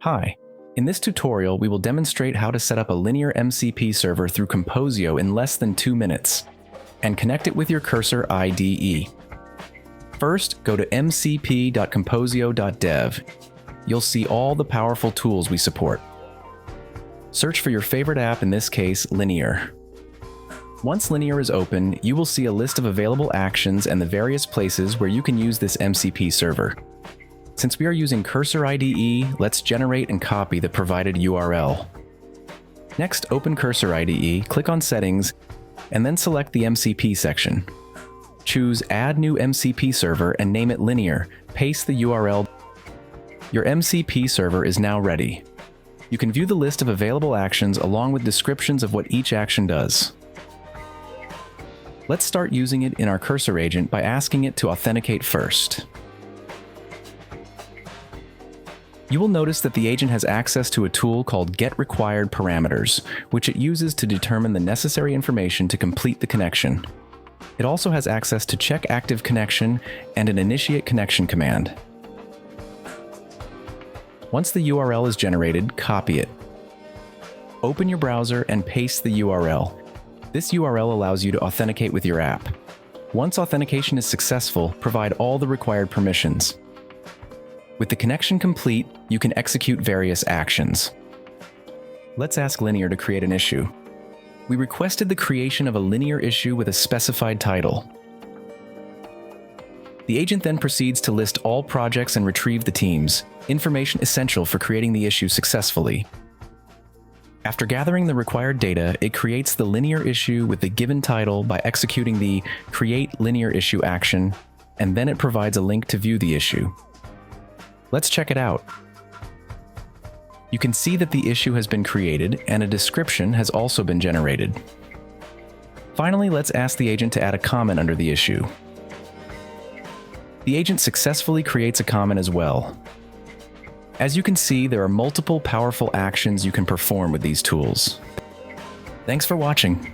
Hi. In this tutorial, we will demonstrate how to set up a Linear MCP server through Composio in less than 2 minutes, and connect it with your Cursor IDE. First, go to mcp.composio.dev. You'll see all the powerful tools we support. Search for your favorite app, in this case, Linear. Once Linear is open, you will see a list of available actions and the various places where you can use this MCP server. Since we are using Cursor IDE, let's generate and copy the provided URL. Next, open Cursor IDE, click on Settings, and then select the MCP section. Choose Add New MCP Server and name it Linear. Paste the URL. Your MCP server is now ready. You can view the list of available actions along with descriptions of what each action does. Let's start using it in our Cursor agent by asking it to authenticate first. You will notice that the agent has access to a tool called Get Required Parameters, which it uses to determine the necessary information to complete the connection. It also has access to Check Active Connection and an Initiate Connection command. Once the URL is generated, copy it. Open your browser and paste the URL. This URL allows you to authenticate with your app. Once authentication is successful, provide all the required permissions. With the connection complete, you can execute various actions. Let's ask Linear to create an issue. We requested the creation of a Linear issue with a specified title. The agent then proceeds to list all projects and retrieve the teams, information essential for creating the issue successfully. After gathering the required data, it creates the Linear issue with the given title by executing the Create Linear Issue action, and then it provides a link to view the issue. Let's check it out. You can see that the issue has been created and a description has also been generated. Finally, let's ask the agent to add a comment under the issue. The agent successfully creates a comment as well. As you can see, there are multiple powerful actions you can perform with these tools. Thanks for watching.